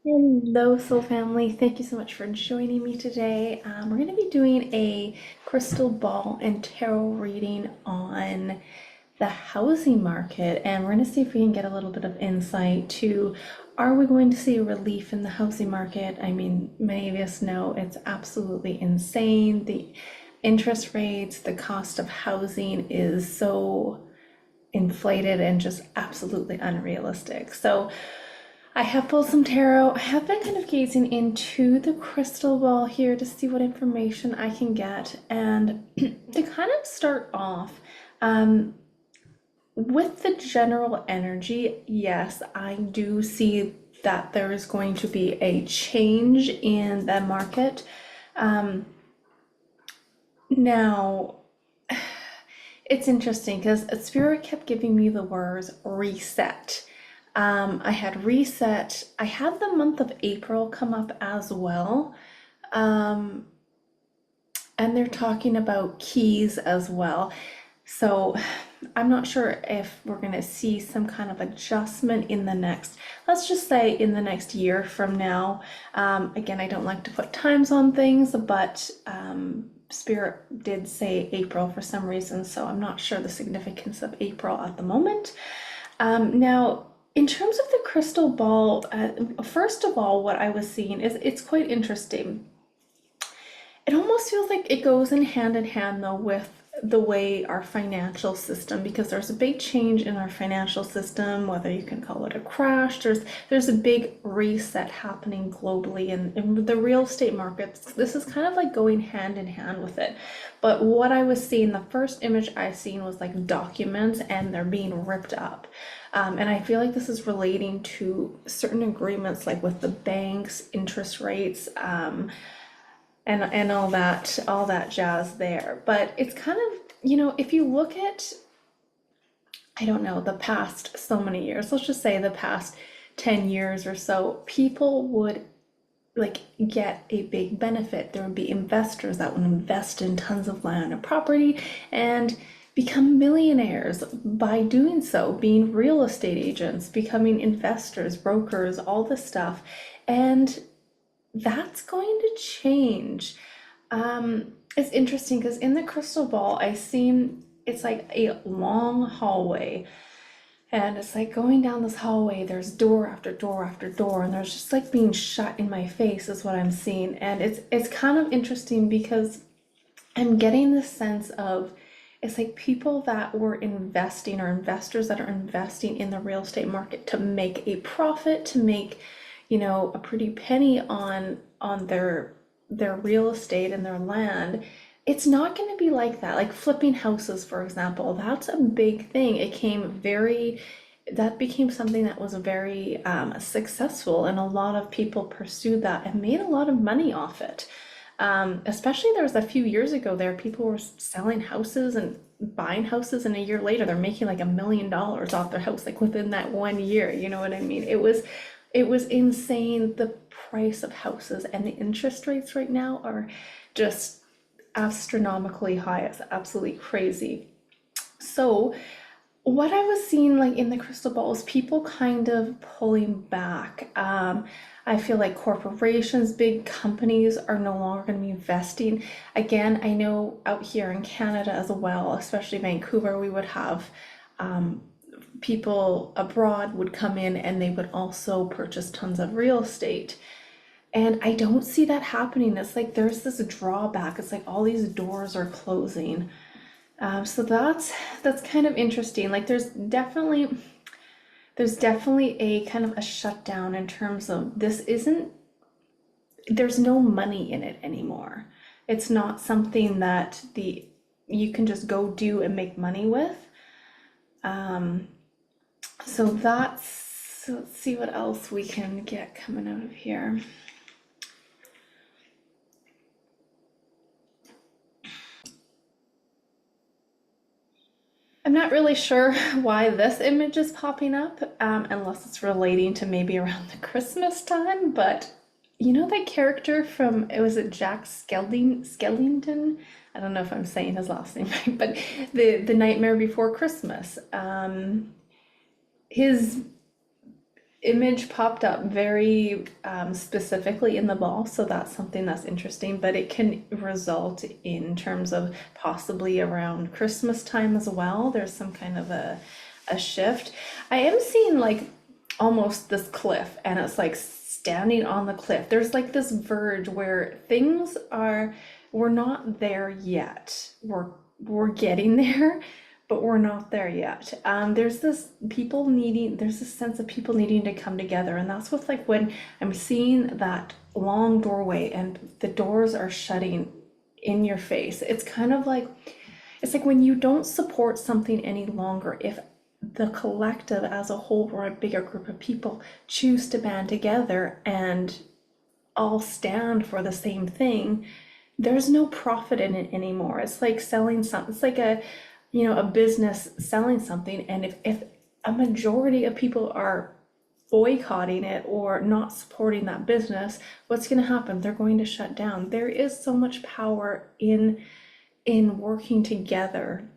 Hello, Soul Family. Thank you so much for joining me today. We're going to be doing a crystal ball and tarot reading on the housing market, and we're going to see if we can get a little bit of insight to, are we going to see a relief in the housing market? I mean, many of us know it's absolutely insane. The interest rates, the cost of housing is so inflated and just absolutely unrealistic. So I have pulled some tarot. I have been kind of gazing into the crystal ball here to see what information I can get. And to kind of start off, um, with the general energy, yes, I do see that there is going to be a change in the market. Um, Now, it's interesting because Spirit kept giving me the words reset. I had reset. I had the month of April come up as well. Um, and they're talking about keys as well. So I'm not sure if we're going to see some kind of adjustment in the next, let's just say in the next year from now. Again, I don't like to put times on things, but Spirit did say April for some reason, so I'm not sure the significance of April at the moment. Now, in terms of the crystal ball, first of all, what I was seeing is it's quite interesting. It almost feels like it goes in hand though with the way our financial system, because there's a big change in our financial system, whether you can call it a crash, there's a big reset happening globally, and in the real estate markets, this is kind of like going hand in hand with it. But what I was seeing, the first image I seen was like documents and they're being ripped up. And I feel like this is relating to certain agreements, like with the banks, interest rates, and all that jazz there. But it's kind of, if you look at, I don't know, the past so many years, let's just say the past 10 years or so, people would like get a big benefit. There would be investors that would invest in tons of land and property and become millionaires by doing so, being real estate agents, becoming investors, brokers, all this stuff. And that's going to change. It's interesting because in the crystal ball, I seem it's like a long hallway, and it's like going down this hallway. There's door after door after door, and there's just like being shut in my face is what I'm seeing, and it's kind of interesting because I'm getting this sense of it's like people that were investing or investors that are investing in the real estate market to make a profit, to make, a pretty penny on their real estate and their land. It's not going to be like that. Like flipping houses, for example, that's a big thing. That became something that was very successful, and a lot of people pursued that and made a lot of money off it. Especially there was a few years ago there, people were selling houses and buying houses, and a year later they're making like $1 million off their house, like within that 1 year. You know what I mean? It was insane, the price of houses, and the interest rates right now are just astronomically high. It's absolutely crazy. So what I was seeing like in the crystal ball is people kind of pulling back. I feel like corporations, big companies are no longer going to be investing. Again, I know out here in Canada as well, especially Vancouver, we would have people abroad would come in and they would also purchase tons of real estate. And I don't see that happening. It's like there's this drawback. It's like all these doors are closing. So that's kind of interesting. Like there's definitely a kind of a shutdown in terms of there's no money in it anymore. It's not something that the you can just go do and make money with. So let's see what else we can get coming out of here. I'm not really sure why this image is popping up, unless it's relating to maybe around the Christmas time, but you know that character from, was it Jack Skellington? I don't know if I'm saying his last name right, but the Nightmare Before Christmas. His image popped up very specifically in the ball, so that's something that's interesting, but it can result in terms of possibly around Christmas time as well. There's some kind of a shift. I am seeing like almost this cliff, and it's like standing on the cliff. There's like this verge where things are, we're not there yet. We're getting there, but we're not there yet. There's this sense of people needing to come together. And that's with like when I'm seeing that long doorway and the doors are shutting in your face. It's like when you don't support something any longer, if the collective as a whole or a bigger group of people choose to band together and all stand for the same thing, there's no profit in it anymore. It's like selling something. It's like a business selling something, and if a majority of people are boycotting it or not supporting that business, what's going to happen? They're going to shut down. There is so much power in working together.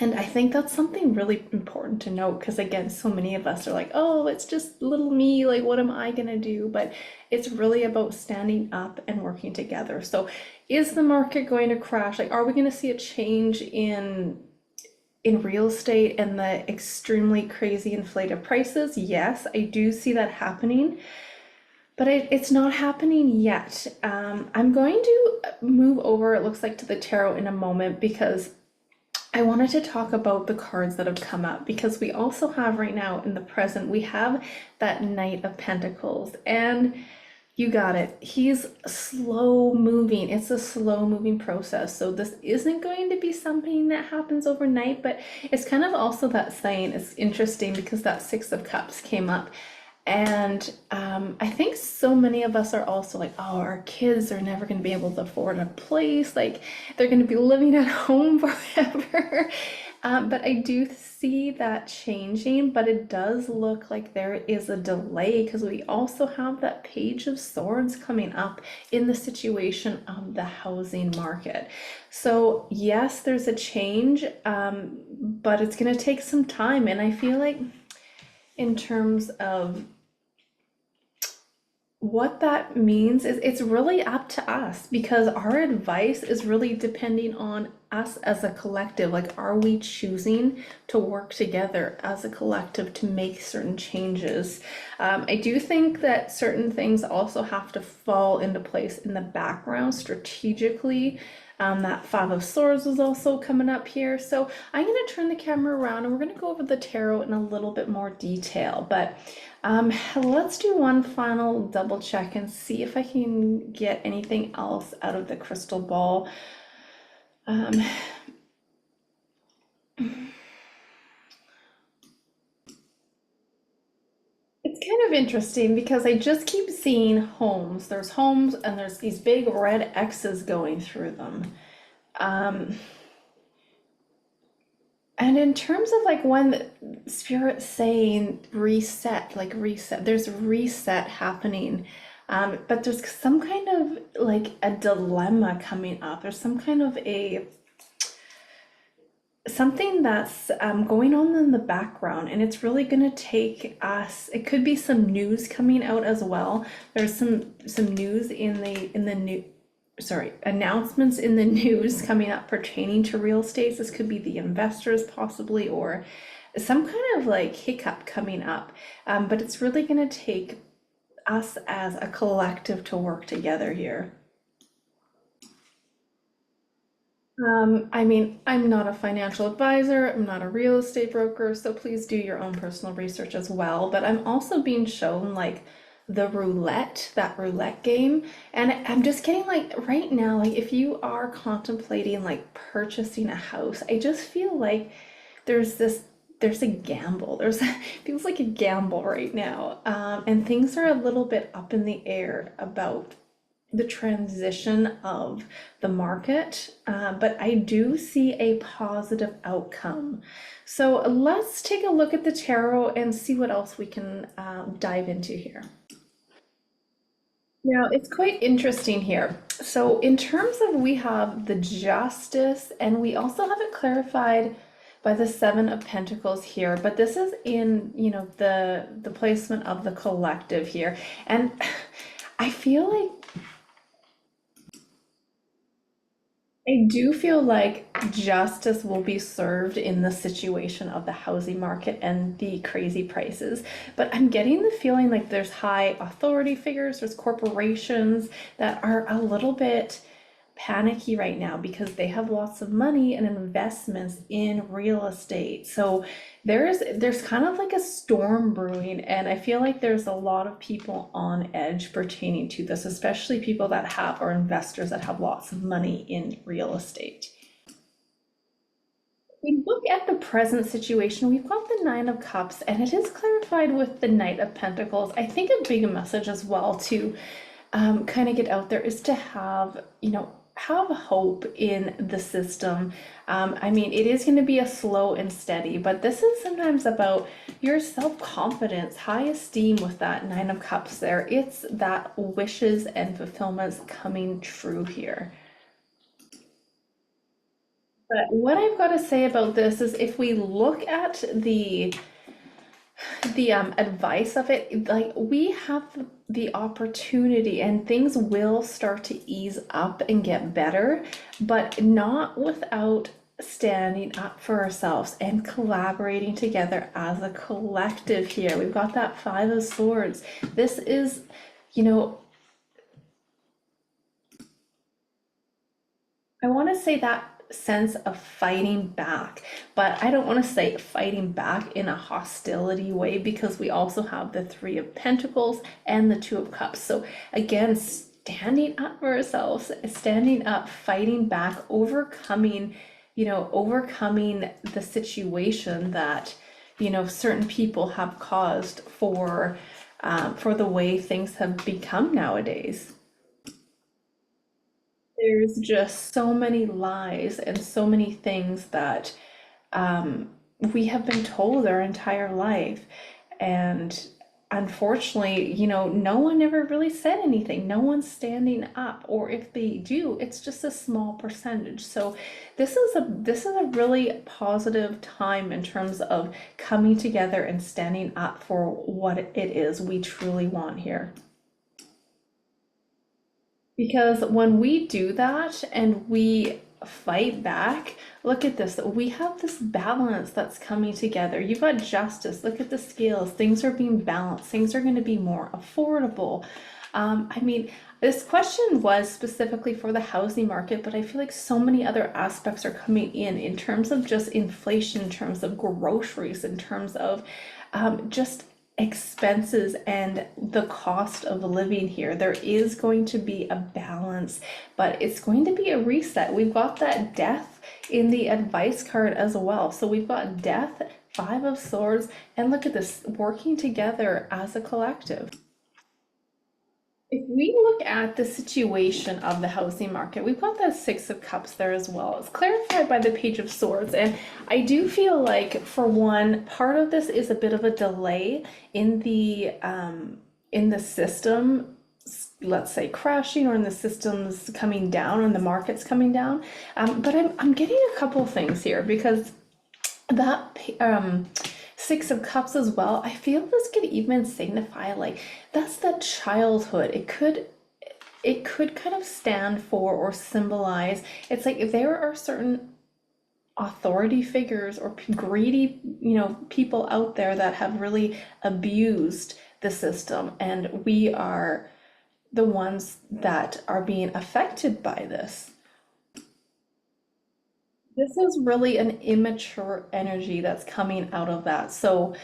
And I think that's something really important to note because, again, so many of us are like, oh, it's just little me, like, what am I gonna do? But it's really about standing up and working together. So, is the market going to crash? Like, are we gonna see a change in real estate and the extremely crazy inflated prices? Yes, I do see that happening, but it's not happening yet. I'm going to move over, it looks like, to the tarot in a moment because I wanted to talk about the cards that have come up because we also have right now in the present, we have that Knight of Pentacles, and you got it. He's slow moving. It's a slow moving process. So this isn't going to be something that happens overnight, but it's kind of also that saying, it's interesting because that Six of Cups came up. And I think so many of us are also like, oh, our kids are never going to be able to afford a place. Like they're going to be living at home forever. But I do see that changing, but it does look like there is a delay because we also have that Page of Swords coming up in the situation of the housing market. So yes, there's a change, but it's going to take some time. And I feel like in terms of what that means is it's really up to us because our advice is really depending on us as a collective. Like, are we choosing to work together as a collective to make certain changes? I do think that certain things also have to fall into place in the background strategically. That Five of Swords is also coming up here. So I'm going to turn the camera around and we're going to go over the tarot in a little bit more detail. But let's do one final double check and see if I can get anything else out of the crystal ball. It's kind of interesting because I just keep seeing homes. There's homes and there's these big red X's going through them. Um, and in terms of like when the Spirit's saying reset, like reset, there's reset happening. But there's some kind of like a dilemma coming up. There's some kind of a something that's going on in the background, and it's really going to take us, it could be some news coming out as well. There's some news in the new, sorry, announcements in the news coming up pertaining to real estate. This could be the investors possibly, or some kind of like hiccup coming up. But it's really going to take us as a collective to work together here. I mean, I'm not a financial advisor, I'm not a real estate broker, so please do your own personal research as well. But I'm also being shown like the roulette, that roulette game. And I'm just getting like right now, like if you are contemplating like purchasing a house, I just feel like there's this, there's a gamble. There's feels like a gamble right now. And things are a little bit up in the air about the transition of the market, but I do see a positive outcome. So let's take a look at the tarot and see what else we can dive into here. Now, it's quite interesting here. So in terms of, we have the justice and we also have it clarified by the Seven of Pentacles here, but this is in, the placement of the collective here. And I feel like I do feel like justice will be served in the situation of the housing market and the crazy prices. But I'm getting the feeling like there's high authority figures, there's corporations that are a little bit panicky right now because they have lots of money and investments in real estate. So there's kind of like a storm brewing, and I feel like there's a lot of people on edge pertaining to this, especially people that have or investors that have lots of money in real estate. We look at the present situation, we've got the Nine of Cups, and it is clarified with the Knight of Pentacles. I think a big message as well to kind of get out there is to have, have hope in the system. I mean, it is going to be a slow and steady, but this is sometimes about your self-confidence, high esteem with that Nine of Cups there. It's that wishes and fulfillments coming true here. But what I've got to say about this is if we look at the advice of it, like we have the opportunity and things will start to ease up and get better, but not without standing up for ourselves and collaborating together as a collective here. We've got that Five of Swords. This is, you know, I want to say that sense of fighting back, but I don't want to say fighting back in a hostility way because we also have the Three of Pentacles and the Two of Cups. So again, standing up for ourselves, standing up, fighting back, overcoming, overcoming the situation that, certain people have caused for the way things have become nowadays. There's just so many lies and so many things that we have been told our entire life. And unfortunately, no one ever really said anything. No one's standing up, or if they do, it's just a small percentage. So this is a really positive time in terms of coming together and standing up for what it is we truly want here. Because when we do that and we fight back, look at this. We have this balance that's coming together. You've got justice. Look at the scales. Things are being balanced. Things are going to be more affordable. I mean, this question was specifically for the housing market, but I feel like so many other aspects are coming in terms of just inflation, in terms of groceries, in terms of just expenses and the cost of living here. There is going to be a balance, but it's going to be a reset. We've got that death in the advice card as well. So we've got death, Five of Swords, and look at this, working together as a collective. If we look at the situation of the housing market, we've got that Six of Cups there as well. It's clarified by the Page of Swords, and I do feel like, for one, part of this is a bit of a delay in the system, let's say crashing, or in the systems coming down and the markets coming down. But I'm getting a couple things here because that Six of Cups as well, I feel this could even signify like that's the childhood. It could kind of stand for or symbolize. It's like if there are certain authority figures or greedy, people out there that have really abused the system, and we are the ones that are being affected by this. This is really an immature energy that's coming out of that. So,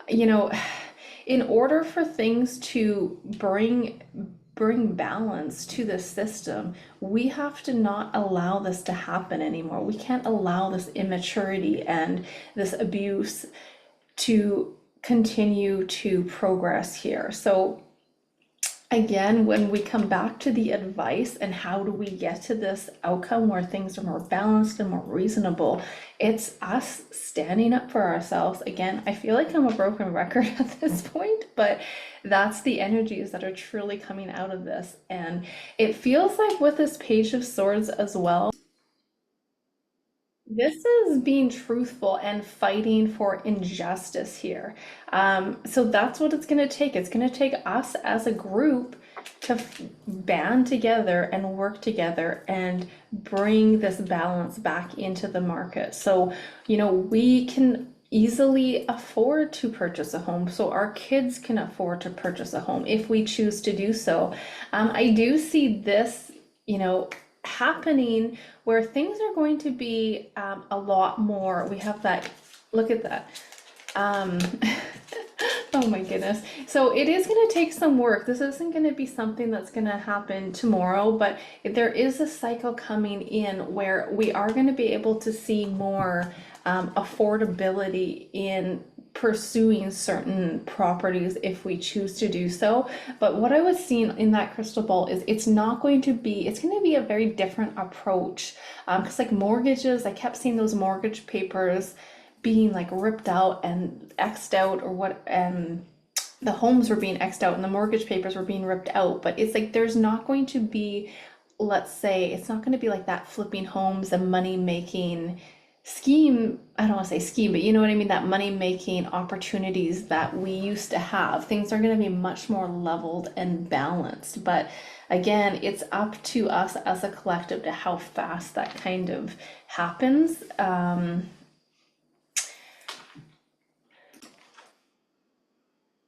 you know, in order for things to bring balance to the system, we have to not allow this to happen anymore. We can't allow this immaturity and this abuse to continue to progress here. So again, when we come back to the advice and how do we get to this outcome where things are more balanced and more reasonable, it's us standing up for ourselves. Again, I feel like I'm a broken record at this point, but that's the energies that are truly coming out of this. And it feels like with this Page of Swords as well, This is being truthful and fighting for injustice here. So that's what it's going to take. It's going to take us as a group to band together and work together and bring this balance back into the market. So, we can easily afford to purchase a home. So our kids can afford to purchase a home if we choose to do so. I do see this, happening where things are going to be a lot more. We have that, look at that. Um, oh my goodness. So it is going to take some work. This isn't going to be something that's going to happen tomorrow, but there is a cycle coming in where we are going to be able to see more affordability in pursuing certain properties if we choose to do so. But what I was seeing in that crystal ball is it's going to be a very different approach. Because like mortgages, I kept seeing those mortgage papers being like ripped out and xed out, or what, and the homes were being xed out and the mortgage papers were being ripped out. But it's like there's not going to be, let's say, it's not going to be like that flipping homes and money making scheme. I don't want to say scheme, but you know what I mean, that money making opportunities that we used to have. Things are going to be much more leveled and balanced. But again, it's up to us as a collective to how fast that kind of happens.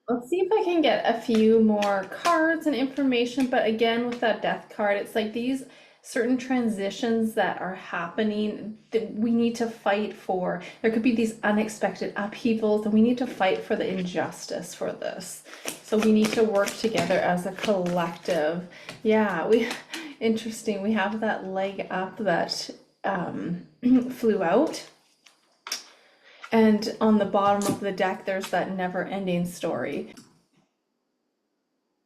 Let's see if I can get a few more cards and information, but again, with that death card, it's like these certain transitions that are happening that we need to fight for. There could be these unexpected upheavals, and we need to fight for the injustice for this. So we need to work together as a collective. Yeah, interesting. We have that leg up that flew out. And on the bottom of the deck, there's that never-ending story.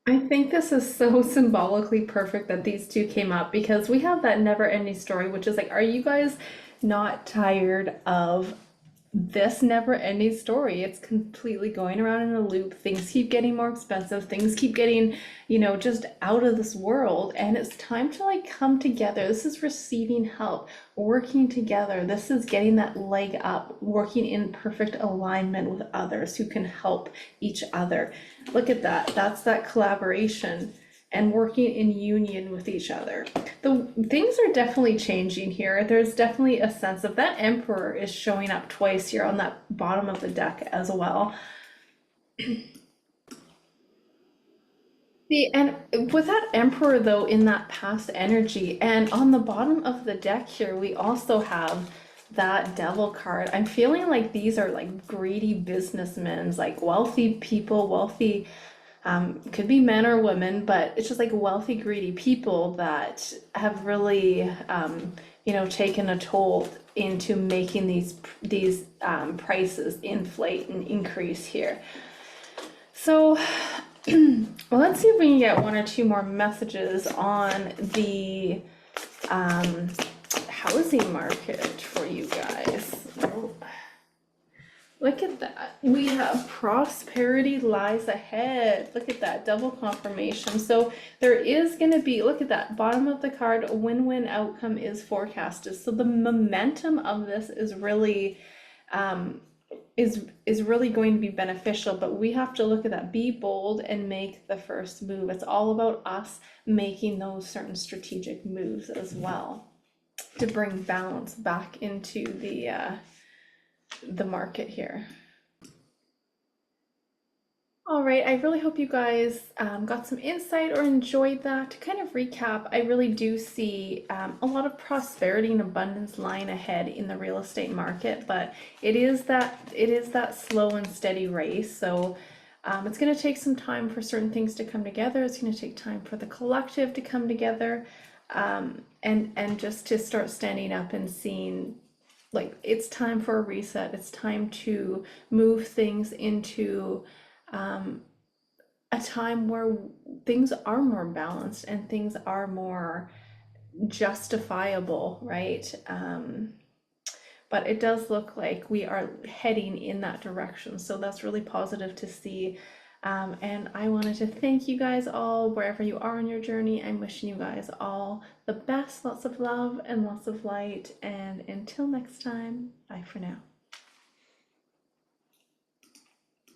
I think this is so symbolically perfect that these two came up because we have that never-ending story, which is like, are you guys not tired of this never-ending story? It's completely going around in a loop. Things keep getting more expensive. Things keep getting, just out of this world. And it's time to like come together. This is receiving help, working together. This is getting that leg up, working in perfect alignment with others who can help each other. Look at that. That's that collaboration and working in union with each other. The things are definitely changing here. There's definitely a sense of that emperor is showing up twice here on that bottom of the deck as well. See, and with that emperor though in that past energy, and on the bottom of the deck here, we also have that devil card. I'm feeling like these are like greedy businessmen, like wealthy people, wealthy, could be men or women, but it's just like wealthy, greedy people that have really, taken a toll into making these prices inflate and increase here. So, well, let's see if we can get one or two more messages on the housing market for you guys. Oh, look at that. We have prosperity lies ahead. Look at that double confirmation. So there is going to be, look at that bottom of the card, a win-win outcome is forecasted. So the momentum of this is really is really going to be beneficial, but we have to look at that, be bold and make the first move. It's all about us making those certain strategic moves as well to bring balance back into the market here. All right, I really hope you guys got some insight or enjoyed that. To kind of recap, I really do see a lot of prosperity and abundance lying ahead in the real estate market, but it is that slow and steady race. So it's going to take some time for certain things to come together. It's going to take time for the collective to come together, and just to start standing up and seeing like it's time for a reset. It's time to move things into a time where things are more balanced and things are more justifiable, right? But it does look like we are heading in that direction. So that's really positive to see. And I wanted to thank you guys all wherever you are on your journey. I'm wishing you guys all the best, lots of love and lots of light. And until next time, bye for now.